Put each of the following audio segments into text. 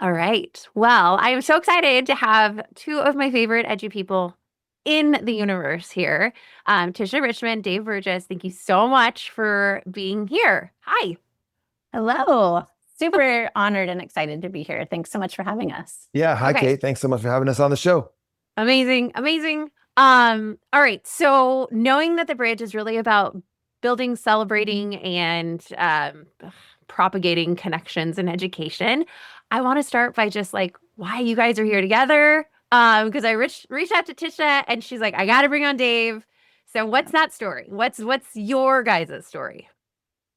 All right. Well, I am so excited to have two of my favorite edu people in the universe here. Tisha Richmond, Dave Burgess, thank you so much for being here. Hi. Hello. Super honored and excited to be here. Thanks so much for having us. Yeah. Hi, Okay. Kate. Thanks so much for having us on the show. Amazing. Amazing. All right. So knowing that the bridge is really about building, celebrating, and propagating connections and education, I want to start by just like why you guys are here together. Because I reached out to Tisha and she's like, I got to bring on Dave. So what's that story? What's your guys' story?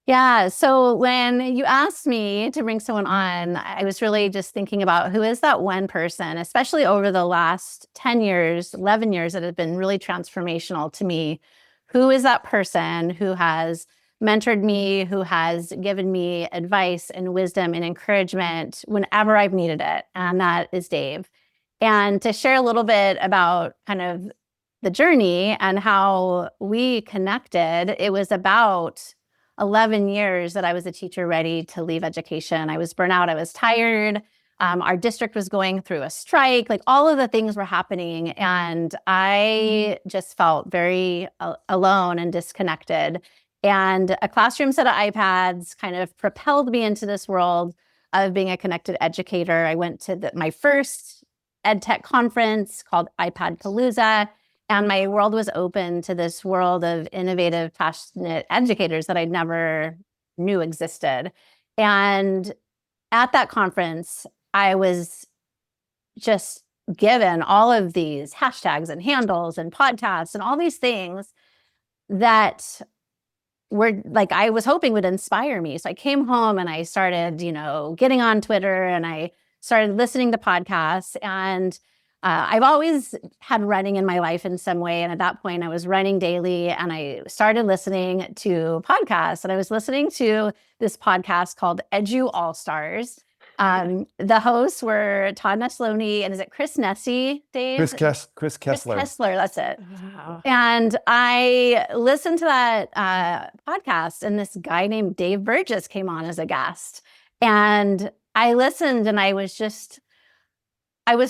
Yeah. So when you asked me to bring someone on, I was really just thinking about who is that one person, especially over the last 10 years, 11 years that have been really transformational to me. Who is that person who has mentored me, who has given me advice and wisdom and encouragement whenever I've needed it? And that is Dave. And to share a little bit about kind of the journey and how we connected, it was about 11 years that I was a teacher ready to leave education. I was burnt out. I was tired. Our district was going through a strike. Like all of the things were happening. And I just felt very alone and disconnected. And a classroom set of iPads kind of propelled me into this world of being a connected educator. I went to my first ed tech conference called iPad Palooza. And my world was open to this world of innovative, passionate educators that I never knew existed. And at that conference, I was just given all of these hashtags and handles and podcasts and all these things that were like, I was hoping would inspire me. So I came home and I started, getting on Twitter and I started listening to podcasts. And I've always had running in my life in some way. And at that point, I was running daily and I started listening to podcasts. And I was listening to this podcast called Edu All Stars. The hosts were Todd Neslony and is it Chris Nesi, Dave? Chris Kessler. Chris Kessler, that's it. Wow. And I listened to that podcast and this guy named Dave Burgess came on as a guest. And I listened and I was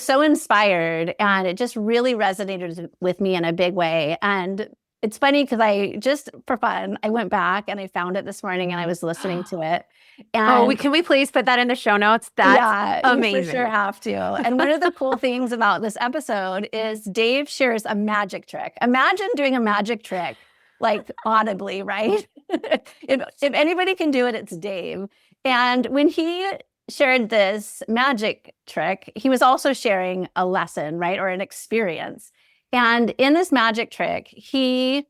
so inspired and it just really resonated with me in a big way. And it's funny because for fun, I went back and I found it this morning and I was listening to it. And Can we please put that in the show notes? That's amazing. You for sure have to. And one of the cool things about this episode is Dave shares a magic trick. Imagine doing a magic trick, like audibly, right? If anybody can do it, it's Dave. And when he shared this magic trick, he was also sharing a lesson, right? Or an experience. And in this magic trick, he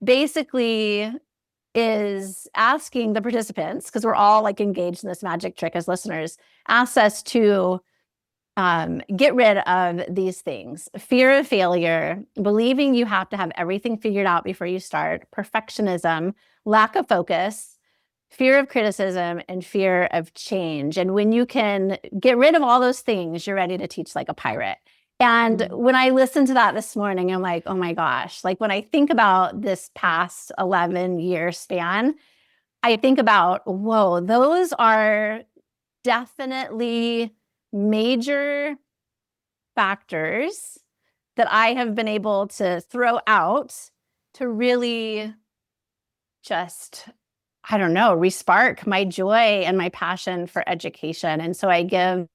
basically is asking the participants, because we're all like engaged in this magic trick as listeners, asks us to get rid of these things: fear of failure, believing you have to have everything figured out before you start, perfectionism, lack of focus, fear of criticism, and fear of change. And when you can get rid of all those things, you're ready to teach like a pirate. And when I listened to that this morning, I'm like, oh my gosh, like when I think about this past 11-year span, I think about, whoa, those are definitely major factors that I have been able to throw out to really just, I don't know, respark my joy and my passion for education. And so I give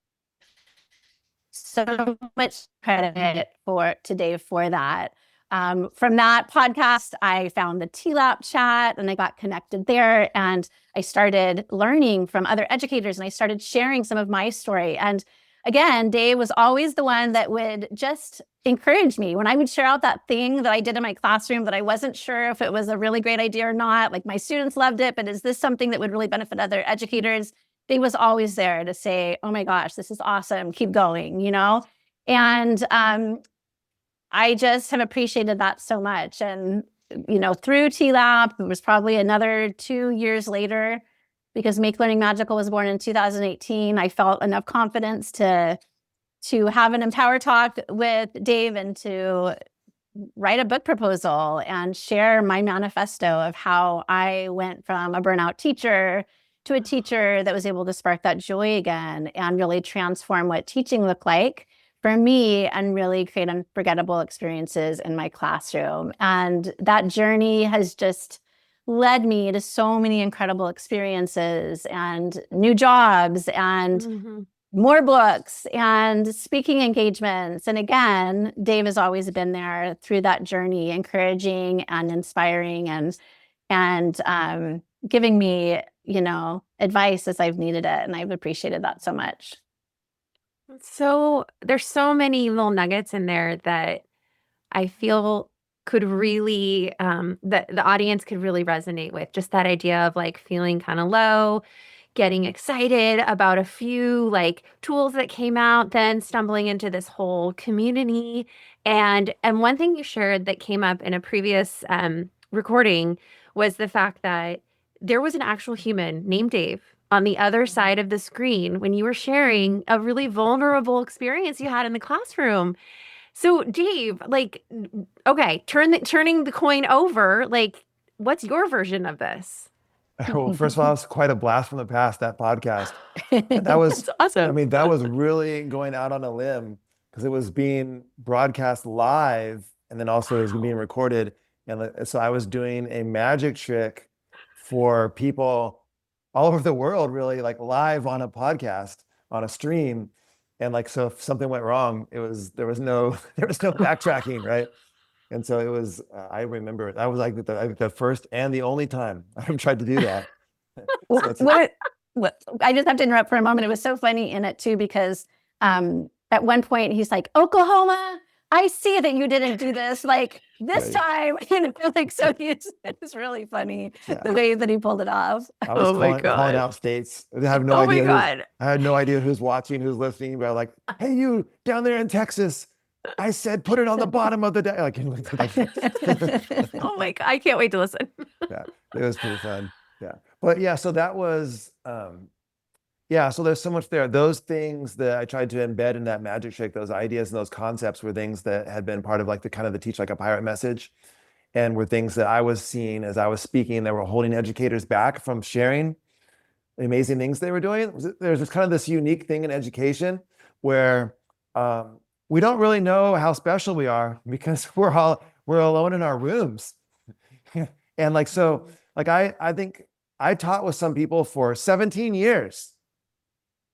so much credit to Dave for that. From that podcast, I found the TLAP chat and I got connected there and I started learning from other educators and I started sharing some of my story. And again, Dave was always the one that would just encourage me when I would share out that thing that I did in my classroom that I wasn't sure if it was a really great idea or not. Like my students loved it, but is this something that would really benefit other educators? Dave was always there to say, oh my gosh, this is awesome. Keep going, And I just have appreciated that so much. And, through TLAP, it was probably another 2 years later, because Make Learning Magical was born in 2018. I felt enough confidence to have an Empower Talk with Dave and to write a book proposal and share my manifesto of how I went from a burnout teacher to a teacher that was able to spark that joy again and really transform what teaching looked like for me and really create unforgettable experiences in my classroom. And that journey has just led me to so many incredible experiences and new jobs and Mm-hmm. more books and speaking engagements. And again, Dave has always been there through that journey, encouraging and inspiring and giving me, advice as I've needed it. And I've appreciated that so much. So there's so many little nuggets in there that I feel could really that the audience could really resonate with. Just that idea of like feeling kind of low, getting excited about a few like tools that came out, then stumbling into this whole community. And one thing you shared that came up in a previous recording was the fact that there was an actual human named Dave on the other side of the screen when you were sharing a really vulnerable experience you had in the classroom. So Dave, like, okay, turning the coin over, like, what's your version of this? Well, first of all, it's quite a blast from the past, that podcast. That was, That's awesome. I mean, that was really going out on a limb because it was being broadcast live and then also it was being recorded. And so I was doing a magic trick for people all over the world, really, like live on a podcast, on a stream. And like, so if something went wrong, there was no backtracking, right? And so it was, I remember that was like the first and the only time I've tried to do that. So it's What I just have to interrupt for a moment. It was so funny in it too, because at one point he's like, Oklahoma, I see that you didn't do this like this Right. time. Like, so it's really funny Yeah. the way that he pulled it off. I was Oh my calling God. out states. I have no Oh my idea God. I had no idea who's watching, who's listening, but like, hey, you down there in Texas, I said, put it on the bottom of the day. Like, Oh my God. I can't wait to listen. yeah, it was pretty fun. Yeah. But yeah, so that was, yeah, so there's so much there. Those things that I tried to embed in that magic trick, those ideas and those concepts were things that had been part of like the kind of the Teach Like a Pirate message, and were things that I was seeing as I was speaking that were holding educators back from sharing the amazing things they were doing. There's just kind of this unique thing in education where we don't really know how special we are because we're alone in our rooms. And like, so like, I think I taught with some people for 17 years,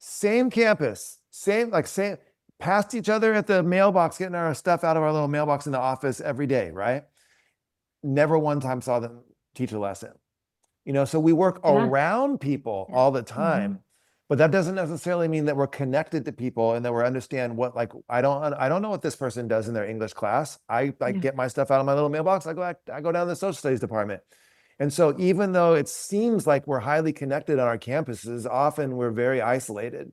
same campus, same, passed each other at the mailbox, getting our stuff out of our little mailbox in the office every day, right? Never one time saw them teach a lesson. So we work around people all the time, but that doesn't necessarily mean that we're connected to people and that we understand what, like, I don't know what this person does in their English class. I get my stuff out of my little mailbox. I go down to the social studies department. And so even though it seems like we're highly connected on our campuses, often we're very isolated.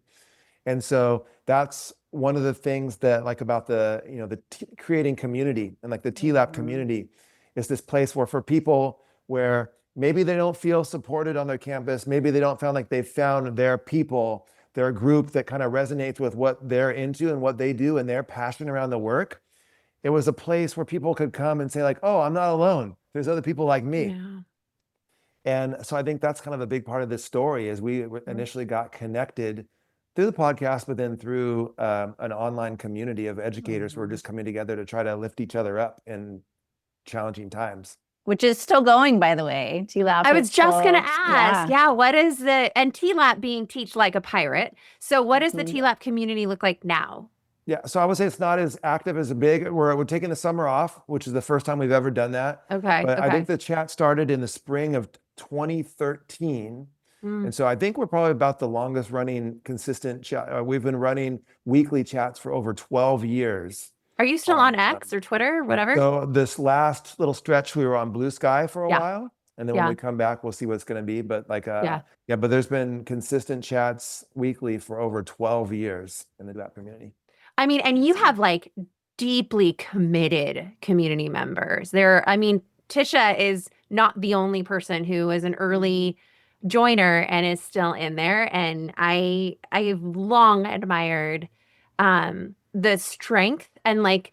And so that's one of the things that like about the, creating community and like the TLAP community is this place where for people where maybe they don't feel supported on their campus, maybe they don't feel like they've found their people, their group that kind of resonates with what they're into and what they do and their passion around the work. It was a place where people could come and say like, oh, I'm not alone. There's other people like me. Yeah. And so I think that's kind of a big part of this story is we initially got connected through the podcast, but then through an online community of educators who are just coming together to try to lift each other up in challenging times. Which is still going, by the way. TLAP. I was just going to ask, Yeah. what is and TLAP being Teach Like a Pirate. So what does the TLAP community look like now? Yeah, so I would say it's not as active as we're taking the summer off, which is the first time we've ever done that. Okay. But I think the chat started in the spring of 2013. And so I think we're probably about the longest running consistent chat. We've been running weekly chats for over 12 years. Are you still on X or Twitter or whatever? So this last little stretch, we were on Blue Sky for a while. And then when we come back, we'll see what it's going to be. But like, but there's been consistent chats weekly for over 12 years in the DAP community. I mean, and you have like deeply committed community members. Tisha is not the only person who is an early joiner and is still in there. And I've long admired the strength and like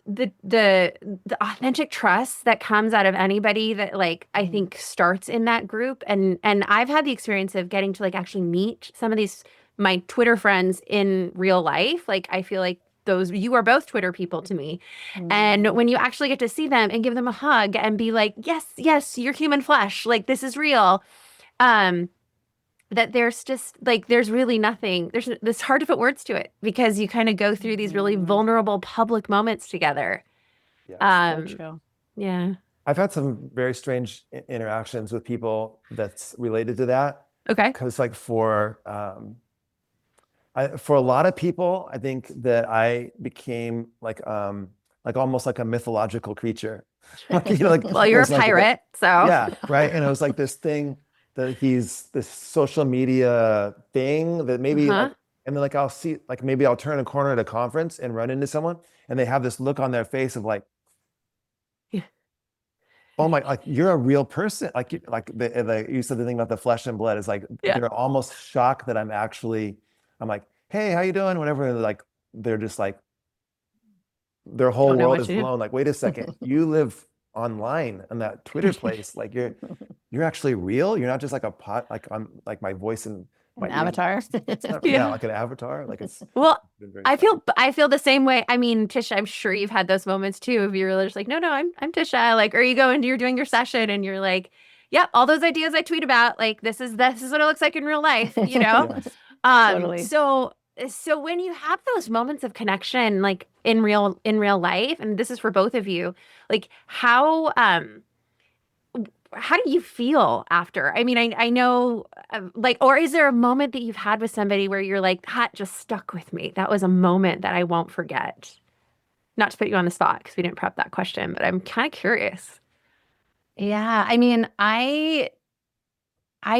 the authentic trust that comes out of anybody that like I think starts in that group, and I've had the experience of getting to like actually meet some of these my Twitter friends in real life. Like I feel like those you are both Twitter people to me. And when you actually get to see them and give them a hug and be like, yes, yes, you're human flesh, like this is real. Um, that there's just like there's really nothing there's it's hard to put words to it because you kind of go through these really vulnerable public moments together. Yes. So um true. yeah. I've had some very strange interactions with people that's related to that. Okay. Because like for a lot of people, I think that I became like almost like a mythological creature. Like, like Well, you're a there's like pirate, so yeah, right. And it was like this thing that he's this social media thing that maybe like, uh-huh. and then like I'll see like maybe I'll turn a corner at a conference and run into someone and they have this look on their face of like, Yeah. oh my, like you're a real person. Like you said the thing about the flesh and blood is like Yeah. they're almost shocked that I'm like, hey, how you doing? Whatever. And they're just like their whole Don't know world what is you do. blown. Like, wait a second, you live online on that Twitter place. Like you're actually real. You're not just like a pot, like I'm like my voice and my An ears. avatar. It's not, yeah, Yeah. like an avatar. Like it's Well, been very I funny. feel the same way. I mean, Tisha, I'm sure you've had those moments too if you're just like, no, I'm Tisha. Like, or you go into you're doing your session and you're like, yep, all those ideas I tweet about, like this is what it looks like in real life, you know? Yes. Totally. So when you have those moments of connection, like in real life, and this is for both of you, like how do you feel after? I mean, I know, like, or is there a moment that you've had with somebody where you're like, that just stuck with me? That was a moment that I won't forget. Not to put you on the spot because we didn't prep that question, but I'm kind of curious. Yeah. I mean, I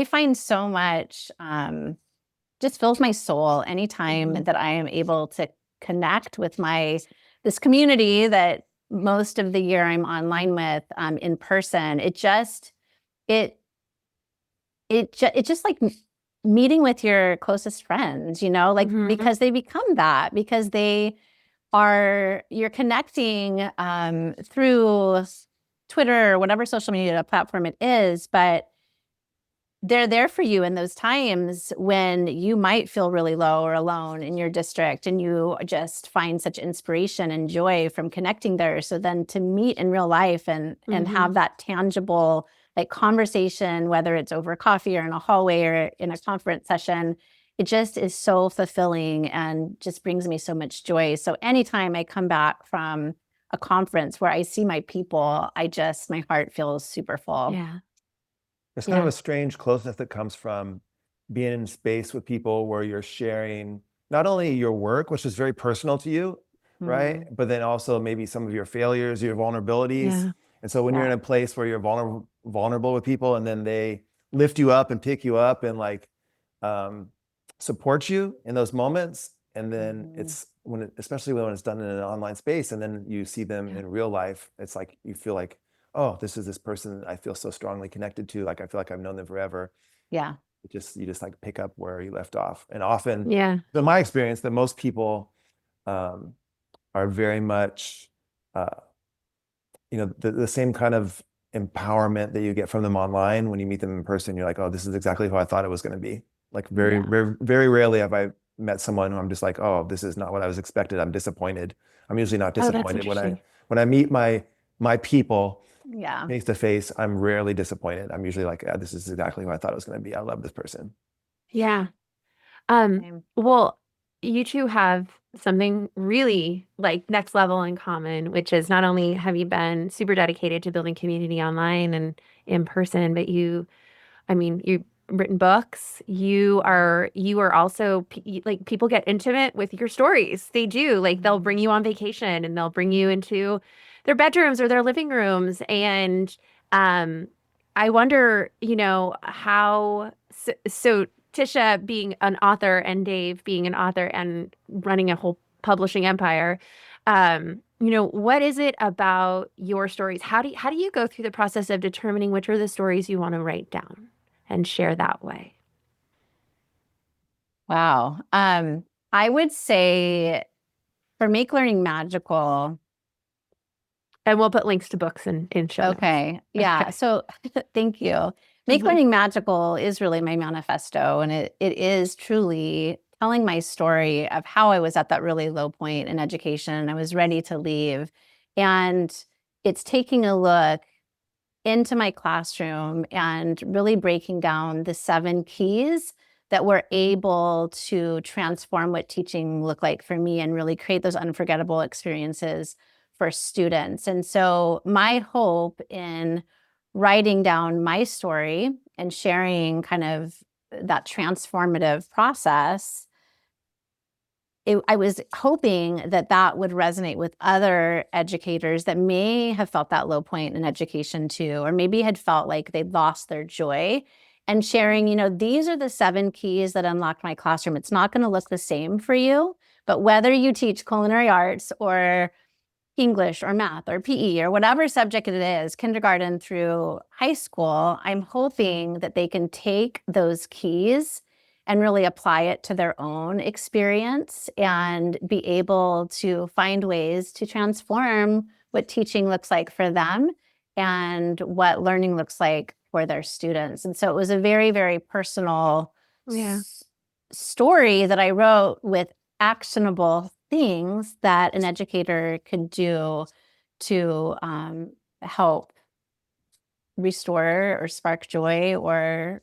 find so much just fills my soul anytime Mhm. that I am able to connect with this community that most of the year I'm online with in person. It it's just like meeting with your closest friends, like Mhm. because they become that because you're connecting through Twitter or whatever social media platform it is, but they're there for you in those times when you might feel really low or alone in your district and you just find such inspiration and joy from connecting there. So then to meet in real life and Mhm. have that tangible like conversation, whether it's over coffee or in a hallway or in a conference session, it just is so fulfilling and just brings me so much joy. So anytime I come back from a conference where I see my people, my heart feels super full. Yeah. There's kind of Yeah. a strange closeness that comes from being in space with people where you're sharing not only your work, which is very personal to you, right? Mm. But then also maybe some of your failures, your vulnerabilities. Yeah. And so when you're Yeah. in a place where you're vulnerable with people and then they lift you up and pick you up and like um, support you in those moments. And then Mhm. it's especially when it's done in an online space and then you see them Yeah. in real life, it's like you feel like, oh, this is this person that I feel so strongly connected to. Like I feel like I've known them forever. Yeah. You just like pick up where you left off. And often, Yeah. in my experience, that most people um, are very much, uh, the same kind of empowerment that you get from them online. When you meet them in person, you're like, oh, this is exactly who I thought it was going to be. Like very, Yeah. very, very rarely have I met someone who I'm just like, oh, this is not what I was expected. I'm disappointed. I'm usually not Oh, that's disappointed interesting. when I meet my people Yeah. face to face. I'm rarely disappointed. I'm usually like, yeah, this is exactly who I thought it was going to be. I love this person. Yeah. Same. Well, you two have something really like next level in common, which is not only have you been super dedicated to building community online and in person, but I mean, you've written books. You are also like people get intimate with your stories. They do. Like they'll bring you on vacation and they'll bring you into their bedrooms or their living rooms. And um, I wonder, how so Tisha being an author and Dave being an author and running a whole publishing empire. What is it about your stories? How do you go through the process of determining which are the stories you want to write down and share that way? Wow. I would say for Make Learning Magical, And we'll put links to books in show notes. Okay. Yeah. Okay. So thank you. Make Mhm. Learning Magical is really my manifesto. And it is truly telling my story of how I was at that really low point in education. I was ready to leave. And it's taking a look into my classroom and really breaking down the 7 keys that were able to transform what teaching looked like for me and really create those unforgettable experiences for students. And so my hope in writing down my story and sharing kind of that transformative process, I was hoping that that would resonate with other educators that may have felt that low point in education too, or maybe had felt like they'd lost their joy, and sharing, these are the 7 keys that unlocked my classroom. It's not going to look the same for you, but whether you teach culinary arts or English or math or PE or whatever subject it is, kindergarten through high school, I'm hoping that they can take those keys and really apply it to their own experience and be able to find ways to transform what teaching looks like for them and what learning looks like for their students. And so it was a very, very personal Yeah. story that I wrote with actionable things that an educator could do to help restore or spark joy or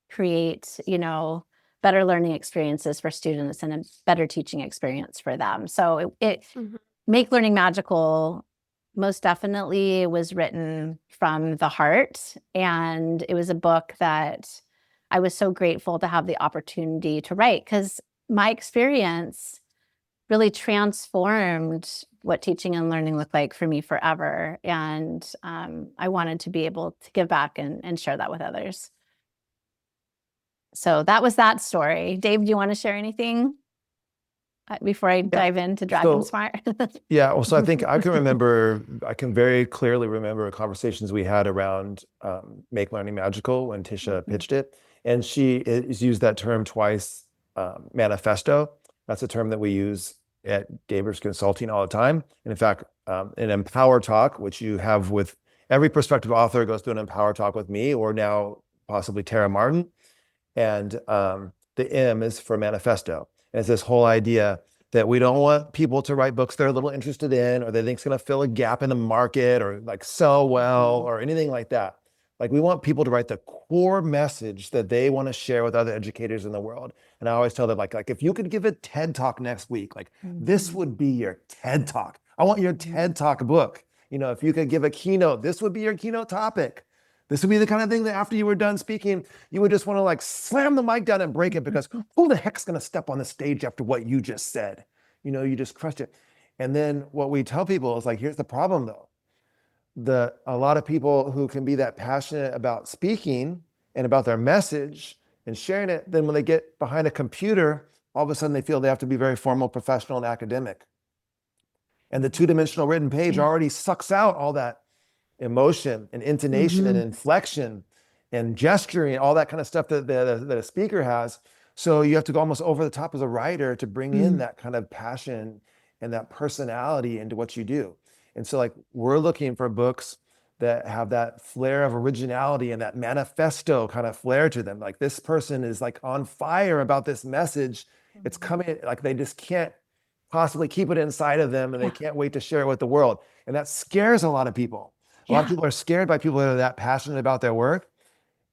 create, better learning experiences for students and a better teaching experience for them. So it Mhm. Make Learning Magical most definitely was written from the heart. And it was a book that I was so grateful to have the opportunity to write because my experience really transformed what teaching and learning looked like for me forever. And I wanted to be able to give back and share that with others. So that was that story. Dave, do you want to share anything before I dive into Dragon So Smart? yeah, well, so I think I can very clearly remember conversations we had around Make Learning Magical when Tisha pitched it. And she has used that term twice, manifesto. That's a term that we use at Dave Burgess Consulting all the time. And in fact, an Empower Talk, which you have with every prospective author goes through an Empower Talk with me, or now possibly Tara Martin. And the M is for manifesto. And it's this whole idea that we don't want people to write books they're a little interested in, or they think it's going to fill a gap in the market, or like sell well, or anything like that. Like we want people to write the core message that they want to share with other educators in the world. And I always tell them, like if you could give a TED Talk next week, like this would be your TED Talk. I want your TED Talk book. If you could give a keynote, this would be your keynote topic. This would be the kind of thing that after you were done speaking, you would just want to like slam the mic down and break it, because who the heck's going to step on the stage after what you just said? You just crushed it. And then what we tell people is like, here's the problem though. A lot of people who can be that passionate about speaking and about their message and sharing it, then when they get behind a computer, all of a sudden they feel they have to be very formal, professional, and academic. And the 2-dimensional written page already sucks out all that emotion and intonation and inflection and gesturing, all that kind of stuff that a speaker has. So you have to go almost over the top as a writer to bring in that kind of passion and that personality into what you do. And so like we're looking for books that have that flair of originality and that manifesto kind of flair to them. Like this person is like on fire about this message. It's coming, like they just can't possibly keep it inside of them and they can't wait to share it with the world. And that scares a lot of people. A lot of people are scared by people that are that passionate about their work.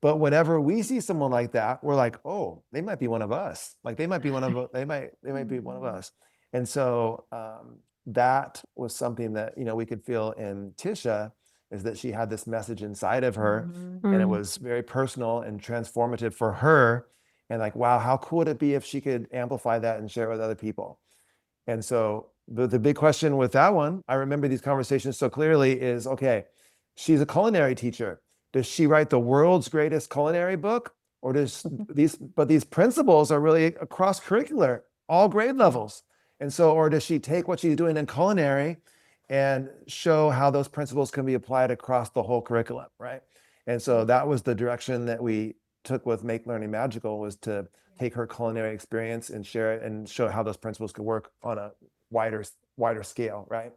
But whenever we see someone like that, we're like, oh, they might be one of us. Like they might be one of us. And so that was something that we could feel in Tisha, is that she had this message inside of her, and it was very personal and transformative for her. And like, wow, how cool would it be if she could amplify that and share it with other people? And so the big question with that one, I remember these conversations so clearly, is okay, she's a culinary teacher. Does she write the world's greatest culinary book? Or does these principles are really across curricular, all grade levels. And so, or does she take what she's doing in culinary and show how those principles can be applied across the whole curriculum, right? And so that was the direction that we took with Make Learning Magical, was to take her culinary experience and share it and show how those principles could work on a wider scale, right?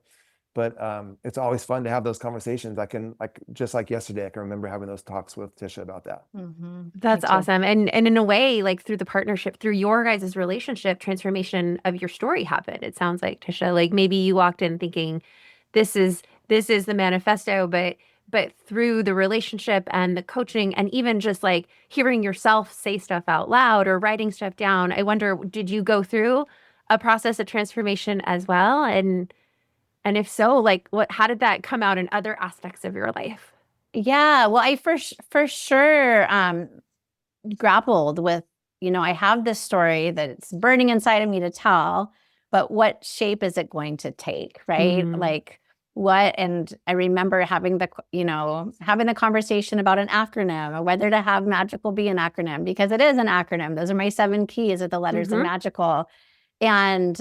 But it's always fun to have those conversations. Just like yesterday, I can remember having those talks with Tisha about that. That's awesome. And in a way, like through the partnership, through your guys' relationship, transformation of your story happened. It sounds like, Tisha, like maybe you walked in thinking this is the manifesto, but through the relationship and the coaching and even just like hearing yourself say stuff out loud or writing stuff down, I wonder, did you go through a process of transformation as well? And if so, like how did that come out in other aspects of your life? Yeah, well, I for sure grappled with, I have this story that it's burning inside of me to tell, but what shape is it going to take, right? Mhm. Like what, and I remember having having the conversation about an acronym or whether to have magical be an acronym, because it is an acronym. Those are my 7 keys of the letters of magical. And,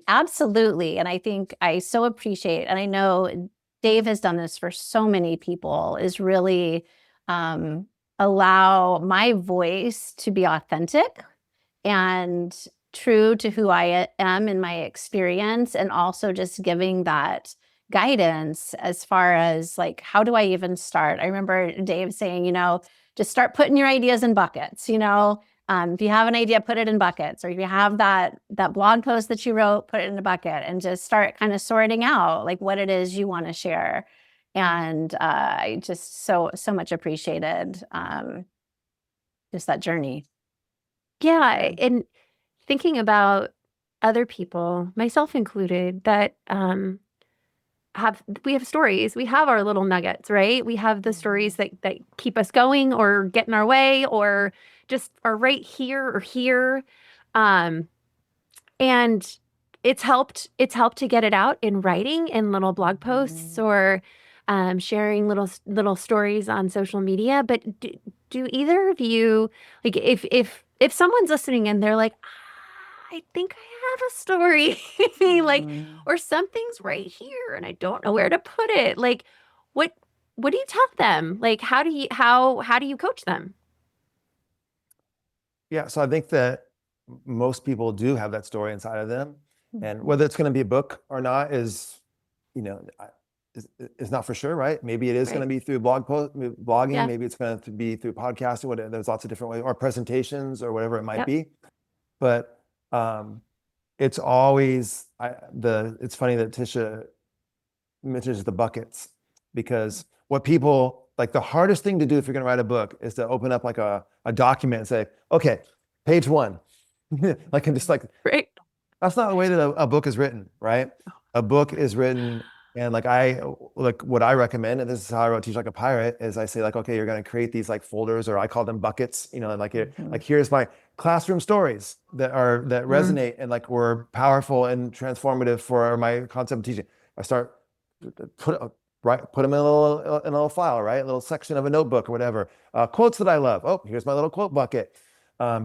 absolutely. And I think I so appreciate, and I know Dave has done this for so many people, is really allow my voice to be authentic and true to who I am in my experience, and also just giving that guidance as far as like, how do I even start? I remember Dave saying, just start putting your ideas in buckets, if you have an idea, put it in buckets, or if you have that blog post that you wrote, put it in a bucket and just start kind of sorting out like what it is you want to share. And I just so much appreciated just that journey. Yeah, and thinking about other people, myself included, that we have stories. We have our little nuggets, right? We have the stories that keep us going or get in our way or just are right here or here. Um, and it's helped to get it out in writing in little blog posts or sharing little stories on social media. But do either of you, like, if someone's listening and they're like, I think I have a story, like, or something's right here and I don't know where to put it. Like, what what do you tell them? Like, how do you coach them? Yeah, so I think that most people do have that story inside of them, and whether it's going to be a book or not is, you know, is not for sure, right? Maybe it is going to Right. be through blogging, Yeah. maybe it's going to be through podcasting, whatever. There's lots of different ways, or presentations, or whatever it might Yep. be. But it's always it's funny that Tisha mentions the buckets, because what people like, the hardest thing to do if you're going to write a book is to open up like a document and say, okay, page 1. Like, and just like, Right. that's not the way that a book is written, right? A book is written, and like what I recommend, and this is how I wrote Teach Like a Pirate, is I say like, okay, you're going to create these like folders, or I call them buckets, and like like here's my classroom stories that resonate and like were powerful and transformative for my concept of teaching. I start put them in a little file, right? A little section of a notebook or whatever. Quotes that I love. Oh, here's my little quote bucket.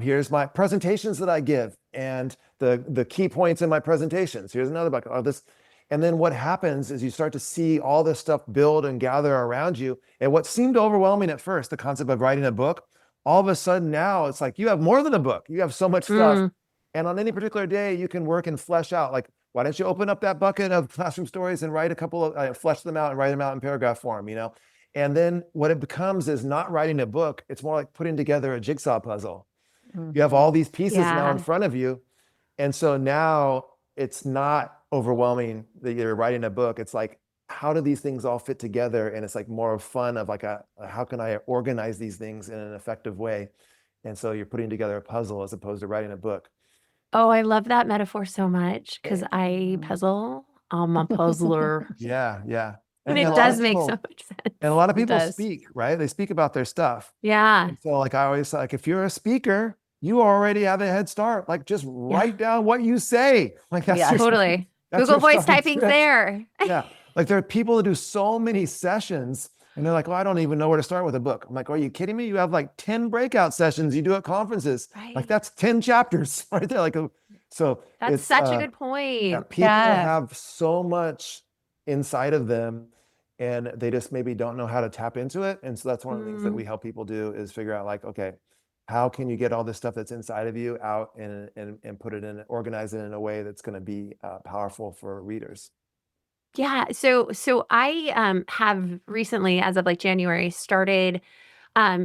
Here's my presentations that I give and the key points in my presentations. Here's another bucket. Oh, this. And then what happens is you start to see all this stuff build and gather around you. And what seemed overwhelming at first, the concept of writing a book, all of a sudden now it's like you have more than a book. You have so much stuff. And on any particular day, you can work and flesh out. Like, why don't you open up that bucket of classroom stories and write a couple of, flesh them out and write them out in paragraph form, And then what it becomes is not writing a book. It's more like putting together a jigsaw puzzle. You have all these pieces now in Yeah. front of you. And so now it's not overwhelming that you're writing a book. It's like, how do these things all fit together? And it's like more of fun of like how can I organize these things in an effective way? And so you're putting together a puzzle as opposed to writing a book. Oh, I love that metaphor so much because I puzzle. I'm a puzzler. Yeah, yeah. And And it a lot of does make so people much sense. and a lot of It people does. speak, right? They speak about their stuff. Yeah. And so like I always like, if you're a speaker, you already have a head start. Like, just Yeah. write down what you say. Like, that's Yeah. your Totally. that's Google your voice starting typing's script. there. Yeah. Like, there are people that do so many sessions and they're like, oh, I don't even know where to start with a book. I'm like, are you kidding me? You have like 10 breakout sessions you do at conferences. Like, Right. that's 10 chapters right there. Like, so That's it's such a good yeah, point. people have so much inside of them and they just maybe don't know how to tap into it. And so that's one of the things that we help people do, is figure out like, okay, how can you get all this stuff that's inside of you out and put it in, organize it in a way that's going to be powerful for readers? Yeah, so I have recently, as of like January, started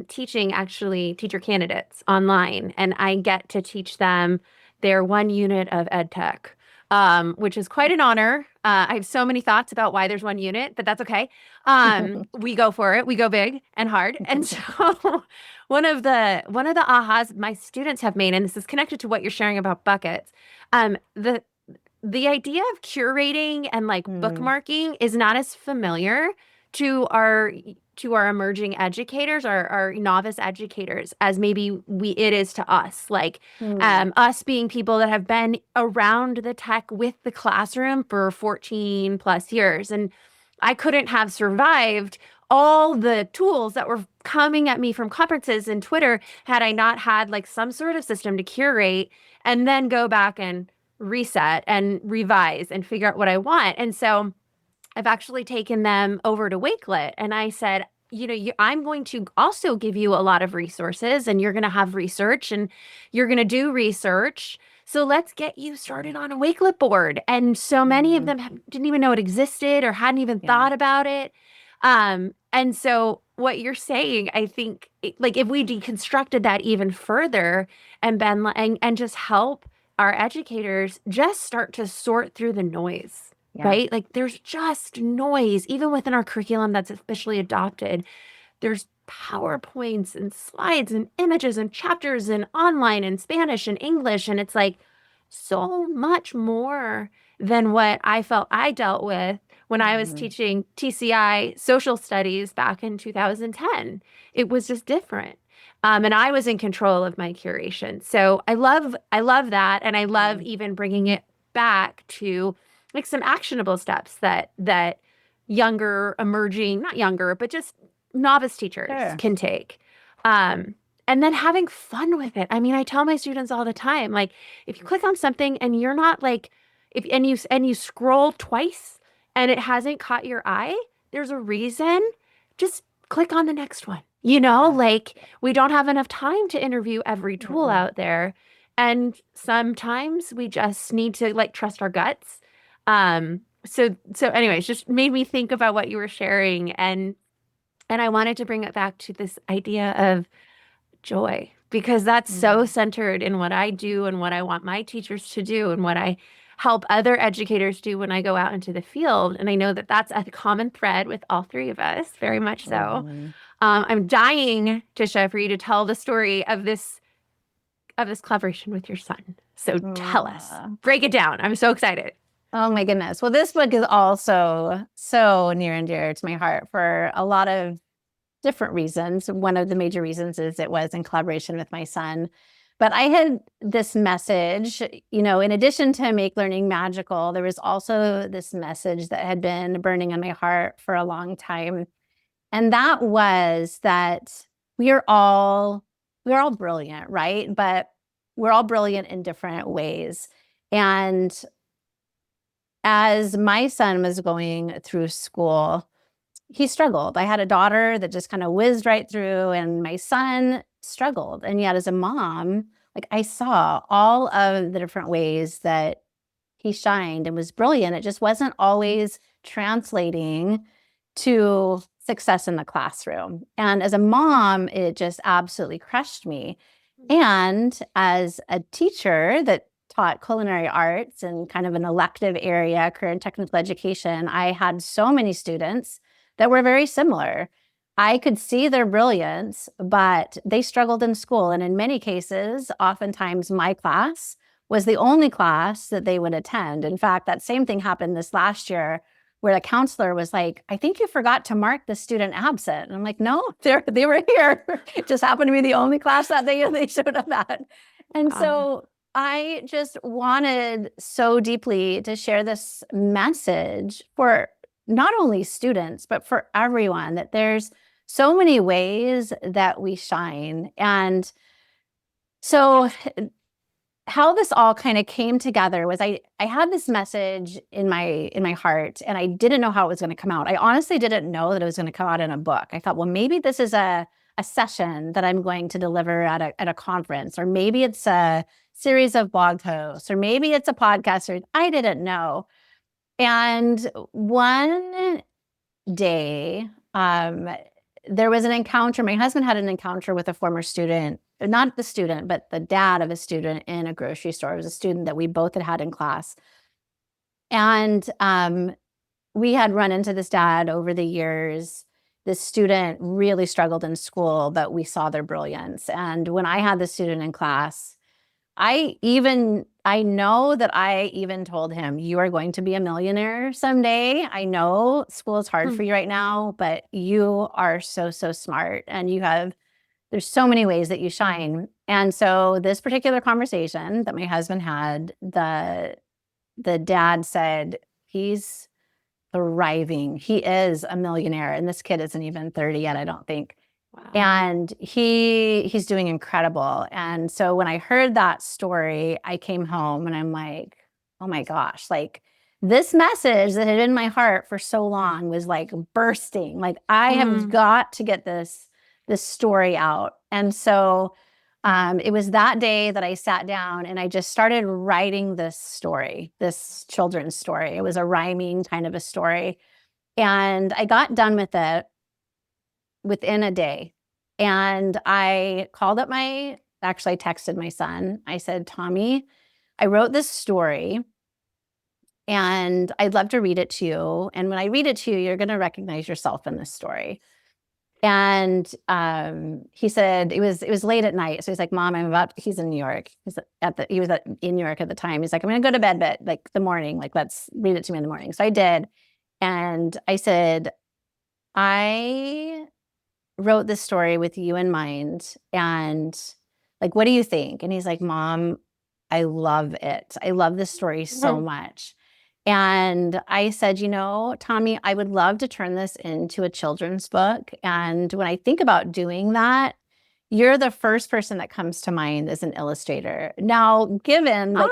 teaching actually teacher candidates online, and I get to teach them their one unit of ed tech, which is quite an honor. I have so many thoughts about why there's one unit, but that's okay. We go for it. We go big and hard. And so one of the ahas my students have made, and this is connected to what you're sharing about buckets, the idea of curating and like bookmarking is not as familiar to our emerging educators, our novice educators, as maybe it is to us. Like us being people that have been around the tech with the classroom for 14 plus years. And I couldn't have survived all the tools that were coming at me from conferences and Twitter had I not had like some sort of system to curate and then go back and reset and revise and figure out what I want. And so I've actually taken them over to Wakelet, and I said, I'm going to also give you a lot of resources, and you're going to have research and you're going to do research. So let's get you started on a Wakelet board. And so many of them didn't even know it existed or hadn't even thought about it. And so what you're saying, I think, like if we deconstructed that even further and been and just help our educators just start to sort through the noise, right? Like there's just noise, even within our curriculum that's officially adopted. There's PowerPoints and slides and images and chapters and online and Spanish and English. And it's like so much more than what I felt I dealt with when I was teaching TCI social studies back in 2010. It was just different. And I was in control of my curation. So I love that. And I love even bringing it back to like some actionable steps that younger, emerging, not younger, but just novice teachers can take. And then having fun with it. I mean, I tell my students all the time, like, if you click on something and you're not like, and you scroll twice and it hasn't caught your eye, there's a reason. Just click on the next one. Like we don't have enough time to interview every tool out there. And sometimes we just need to like trust our guts. So anyways, just made me think about what you were sharing. And I wanted to bring it back to this idea of joy, because that's so centered in what I do and what I want my teachers to do and what I help other educators do when I go out into the field. And I know that that's a common thread with all three of us, very much so. I'm dying, Tisha, for you to tell the story of this collaboration with your son. So tell us, break it down. I'm so excited. Oh my goodness. Well, this book is also so near and dear to my heart for a lot of different reasons. One of the major reasons is it was in collaboration with my son. But I had this message, in addition to make learning magical, there was also this message that had been burning on my heart for a long time. And that was that we're all brilliant, right? But we're all brilliant in different ways. And as my son was going through school, he struggled. I had a daughter that just kind of whizzed right through, and my son struggled. And yet as a mom, like I saw all of the different ways that he shined and was brilliant. It just wasn't always translating to success in the classroom. And as a mom, it just absolutely crushed me. And as a teacher that taught culinary arts and kind of an elective area, career and technical education, I had so many students that were very similar. I could see their brilliance, but they struggled in school. And in many cases, oftentimes my class was the only class that they would attend. In fact, that same thing happened this last year where the counselor was like, I think you forgot to mark the student absent. And I'm like, no, they were here. It just happened to be the only class that they showed up at. And so I just wanted so deeply to share this message for not only students, but for everyone, that there's so many ways that we shine. And so how this all kind of came together was I had this message in my heart, and I didn't know how it was going to come out. I honestly didn't know that it was going to come out in a book. I thought, well, maybe this is a a session that I'm going to deliver at a conference, or maybe it's a series of blog posts, or maybe it's a podcast, or I didn't know. And one day, there was an encounter. My husband had an encounter with a former student, not the student, but the dad of a student in a grocery store. It was a student that we both had in class. And we had run into this dad over the years. This student really struggled in school, but we saw their brilliance. And when I had the student in class, I know that I even told him, you are going to be a millionaire someday. I know school is hard for you right now, but you are so, so smart. And there's so many ways that you shine. And so this particular conversation that my husband had, the dad said, he's thriving. He is a millionaire. And this kid isn't even 30 yet, I don't think. Wow. And he's doing incredible. And so when I heard that story, I came home and I'm like, oh my gosh, like this message that had been in my heart for so long was like bursting. Like I have got to get this story out. And so it was that day that I sat down and I just started writing this story, this children's story. It was a rhyming kind of a story. And I got done with it within a day. And I actually texted my son. I said, Tommy, I wrote this story and I'd love to read it to you. And when I read it to you, you're going to recognize yourself in this story. And he said, it was late at night. So he's like, Mom, he's in New York. He was in New York at the time. He's like, I'm going to go to bed, but like the morning, like, let's read it to me in the morning. So I did. And I said, I wrote this story with you in mind. And like, what do you think? And he's like, Mom, I love it. I love this story so much. And I said, Tommy, I would love to turn this into a children's book. And when I think about doing that, you're the first person that comes to mind as an illustrator. Now, given like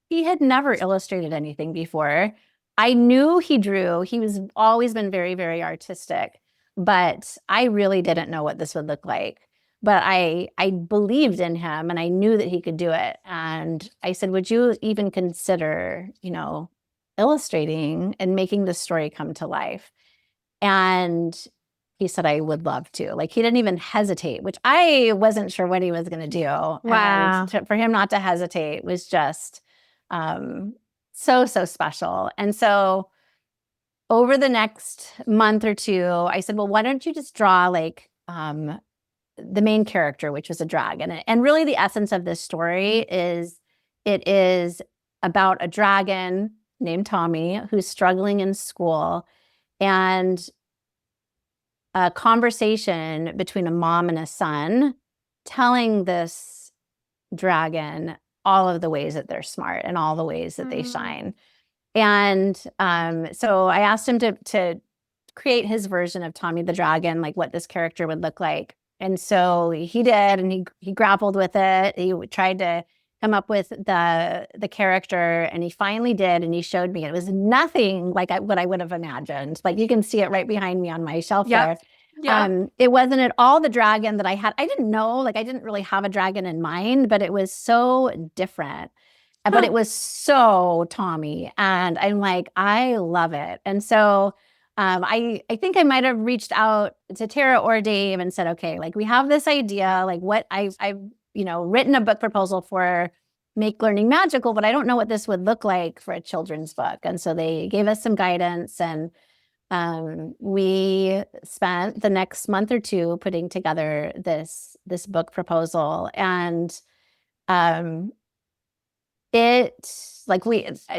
he had never illustrated anything before, I knew he drew. He was always been very, very artistic, but I really didn't know what this would look like. But I believed in him and I knew that he could do it. And I said, would you even consider, illustrating and making the story come to life? And he said, I would love to. Like, he didn't even hesitate, which I wasn't sure what he was going to do. Wow. And for him not to hesitate was just so, so special. And so over the next month or two, I said, well, why don't you just draw like the main character, which was a dragon. And really the essence of this story is it is about a dragon named Tommy who's struggling in school, and a conversation between a mom and a son telling this dragon all of the ways that they're smart and all the ways that they shine. And so I asked him to create his version of Tommy the dragon, like what this character would look like. And so he did, and he grappled with it. He tried to come up with the character, and he finally did, and he showed me. It was nothing like what I would have imagined. Like, you can see it right behind me on my shelf there. Yeah. It wasn't at all the dragon that I had. I didn't know, like, I didn't really have a dragon in mind, but it was so different. But it was so Tommy, and I'm like, I love it. And so I think I might have reached out to Tara or Dave and said, okay, like, we have this idea, like what I've written a book proposal for Make Learning Magical, but I don't know what this would look like for a children's book. And so they gave us some guidance, and we spent the next month or two putting together this book proposal. And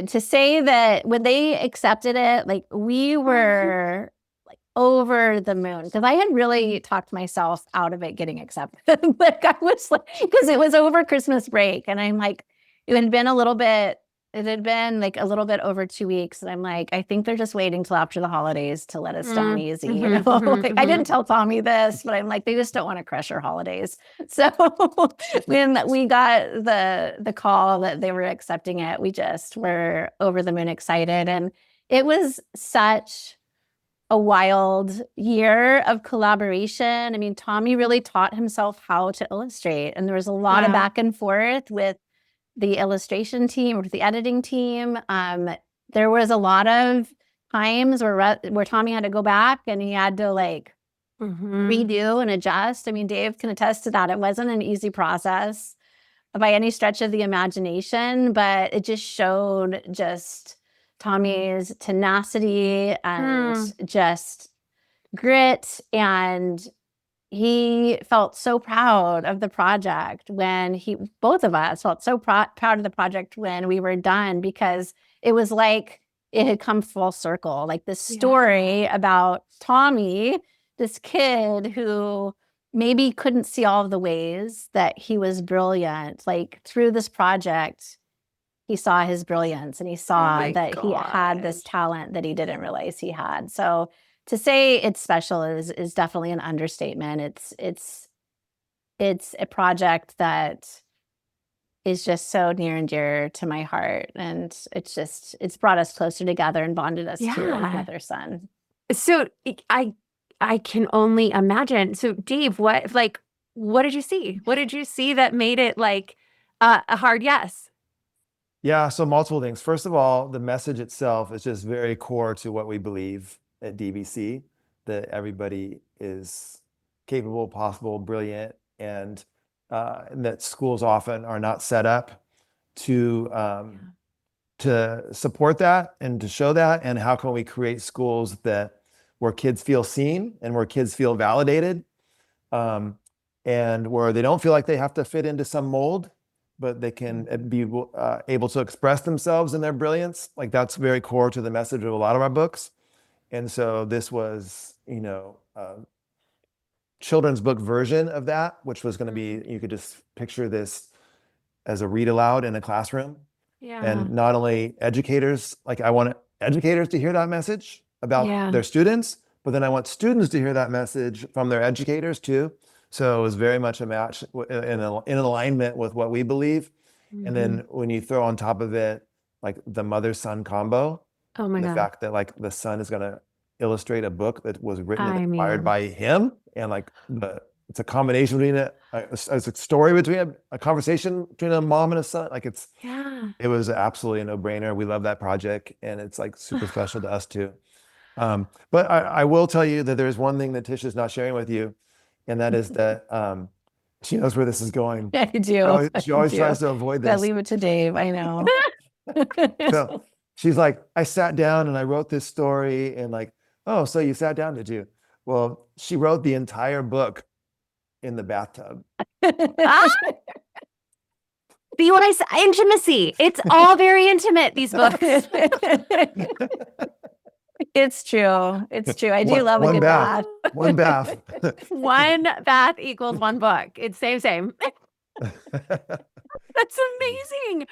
to say that when they accepted it, like, we were like over the moon, because I had really talked myself out of it getting accepted. Like, I was like, because it was over Christmas break, and I'm like, it had been like a little bit over 2 weeks, and I'm like, I think they're just waiting till after the holidays to let us down easy. Like, I didn't tell Tommy this, but I'm like, they just don't want to crush our holidays. So when we got the call that they were accepting it, we just were over the moon excited. And it was such a wild year of collaboration. I mean, Tommy really taught himself how to illustrate, and there was a lot of back and forth with the illustration team, with the editing team. There was a lot of times where Tommy had to go back and he had to like redo and adjust. I mean, Dave can attest to that. It wasn't an easy process by any stretch of the imagination, but it just showed just Tommy's tenacity and just grit. And he felt so proud of the project when both of us felt so proud of the project when we were done, because it was like it had come full circle. Like this story about Tommy, this kid who maybe couldn't see all of the ways that he was brilliant. Like through this project, he saw his brilliance and he saw that he had this talent that he didn't realize he had. So to say it's special is definitely an understatement. It's a project that is just so near and dear to my heart. And it's brought us closer together and bonded us to another son. So I can only imagine. So Dave, what did you see? What did you see that made it like a hard yes? Yeah, so multiple things. First of all, the message itself is just very core to what we believe at DBC, that everybody is capable, possible, brilliant, and that schools often are not set up to support that and to show that. And how can we create schools where kids feel seen and where kids feel validated, and where they don't feel like they have to fit into some mold, but they can be able to express themselves in their brilliance. Like that's very core to the message of a lot of our books. And so this was, children's book version of that, which was going to be, you could just picture this as a read aloud in a classroom. Yeah. And not only educators, like I want educators to hear that message about their students, but then I want students to hear that message from their educators too. So it was very much a match in alignment with what we believe. And then when you throw on top of it, like the mother-son combo, the fact that like the son is going to illustrate a book that was written and inspired by him, and like it's a combination between a story between a conversation between a mom and a son. Like it was absolutely a no-brainer. We love that project, and it's like super special to us too. But I will tell you that there's one thing that Tisha's not sharing with you, and that is that she knows where this is going. Yeah, I do. She always tries to avoid this. Gotta leave it to Dave. I know. So she's like, I sat down and I wrote this story, and like, oh, so you sat down, did you? Well, she wrote the entire book in the bathtub. See what I said? Intimacy. It's all very intimate, these books. It's true. It's true. I do love a good bath. One bath. One bath equals one book. It's same. That's amazing.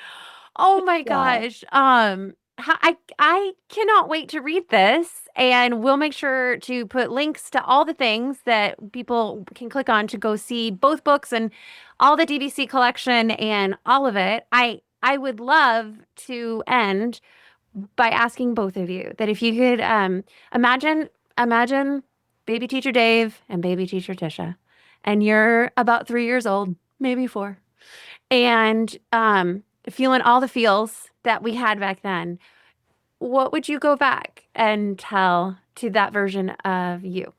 Oh my gosh. I cannot wait to read this, and we'll make sure to put links to all the things that people can click on to go see both books and all the DBC collection and all of it. I would love to end by asking both of you that if you could imagine baby teacher Dave and baby teacher Tisha, and you're about 3 years old, maybe 4, and feeling all the feels that we had back then, what would you go back and tell to that version of you?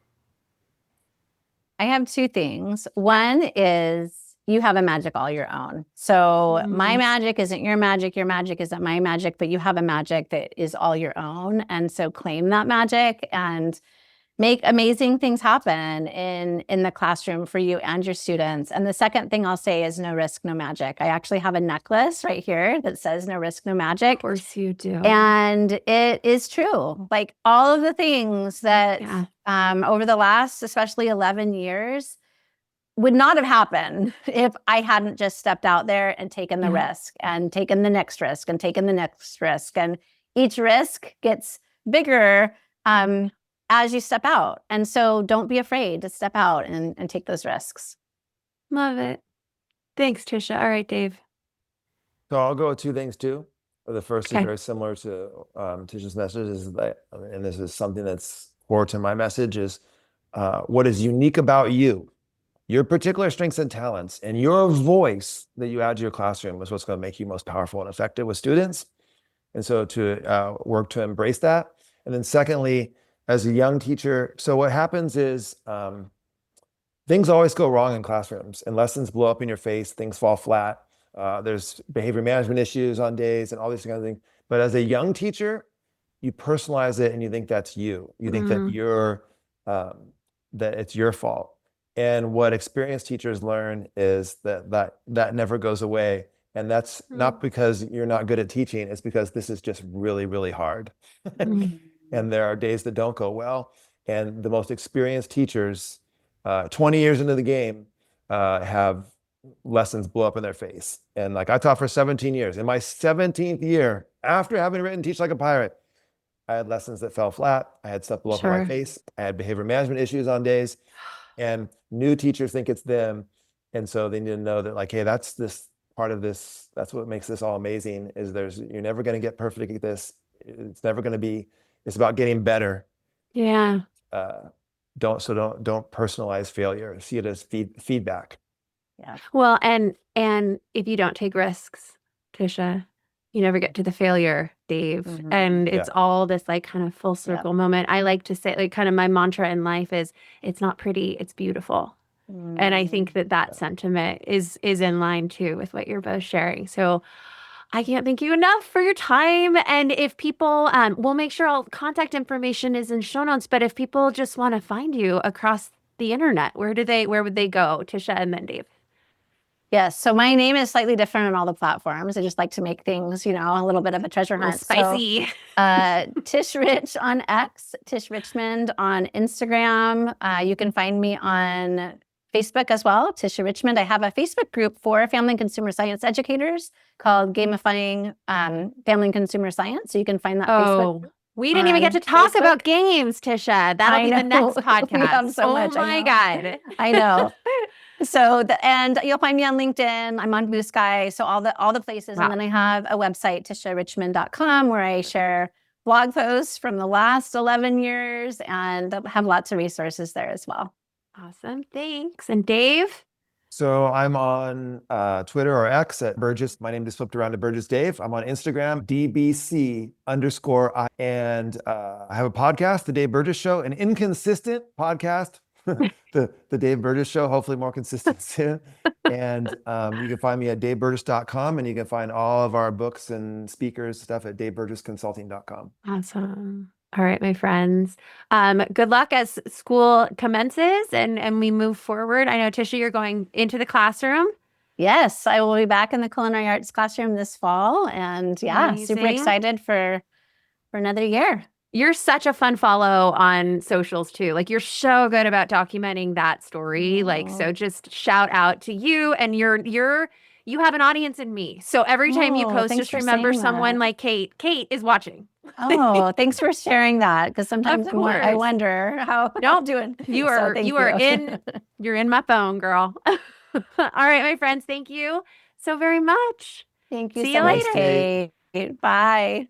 I have 2 things. One is you have a magic all your own. So my magic isn't your magic isn't my magic, but you have a magic that is all your own. And so claim that magic and make amazing things happen in the classroom for you and your students. And the second thing I'll say is no risk, no magic. I actually have a necklace right here that says no risk, no magic. Of course you do. And it is true. Like all of the things that over the last, especially 11 years, would not have happened if I hadn't just stepped out there and taken the risk and taken the next risk and taken the next risk. And each risk gets bigger as you step out. And so don't be afraid to step out and take those risks. Love it. Thanks, Tisha. All right, Dave. So I'll go with 2 things too. The first is very similar to Tisha's message, is that, and this is something that's core to my message is what is unique about you, your particular strengths and talents, and your voice that you add to your classroom is what's going to make you most powerful and effective with students. And so to work to embrace that. And then secondly, as a young teacher, so what happens is things always go wrong in classrooms and lessons blow up in your face, things fall flat. There's behavior management issues on days and all these kinds of things. But as a young teacher, you personalize it and you think that's you. You think that you're, that it's your fault. And what experienced teachers learn is that never goes away. And that's not because you're not good at teaching, it's because this is just really, really hard. And there are days that don't go well. And the most experienced teachers, 20 years into the game, have lessons blow up in their face. And like I taught for 17 years. In my 17th year, after having written Teach Like a Pirate, I had lessons that fell flat. I had stuff blow up in my face. I had behavior management issues on days. And new teachers think it's them. And so they need to know that like, hey, that's this part of this. That's what makes this all amazing is you're never going to get perfect at this. It's never going to be, it's about getting better. Yeah. Don't personalize failure. See it as feedback. Yeah. Well, and if you don't take risks, Tisha, you never get to the failure, Dave. And it's all this like kind of full circle moment. I like to say like kind of my mantra in life is it's not pretty, it's beautiful. And I think that sentiment is in line too with what you're both sharing. So I can't thank you enough for your time. And if people, we'll make sure all contact information is in show notes, but if people just want to find you across the internet, where would they go? Tisha and then Dave. Yes. So my name is slightly different on all the platforms. I just like to make things, a little bit of a treasure hunt. Spicy. So, Tish Rich on X, Tish Richmond on Instagram. You can find me on Facebook as well, Tisha Richmond. I have a Facebook group for family and consumer science educators called Gamifying Family and Consumer Science. So you can find that Facebook group. We didn't even get to talk about games, Tisha. That'll be the next podcast. We have so much. Oh my God. I know. So and you'll find me on LinkedIn. I'm on Blue Sky. So all the places. Wow. And then I have a website, TishaRichmond.com, where I share blog posts from the last 11 years and have lots of resources there as well. Awesome. Thanks. And Dave? So I'm on Twitter or X at Burgess. My name just flipped around to Burgess Dave. I'm on Instagram, DBC_I. And I have a podcast, The Dave Burgess Show, an inconsistent podcast. the Dave Burgess Show, hopefully more consistent soon. And you can find me at daveburgess.com, and you can find all of our books and speakers stuff at daveburgessconsulting.com. Awesome. All right, my friends. Good luck as school commences and we move forward. I know, Tisha, you're going into the classroom. Yes, I will be back in the culinary arts classroom this fall. And Amazing. Super excited for another year. You're such a fun follow on socials too. Like you're so good about documenting that story. Like, so just shout out to you, and you have an audience in me. So every time you post, just remember someone like Cate. Cate is watching. Oh, thanks for sharing that. Because sometimes I wonder how I'm doing. You're in my phone, girl. All right, my friends. Thank you so very much. Thank you See so you much, later. Kate. Bye.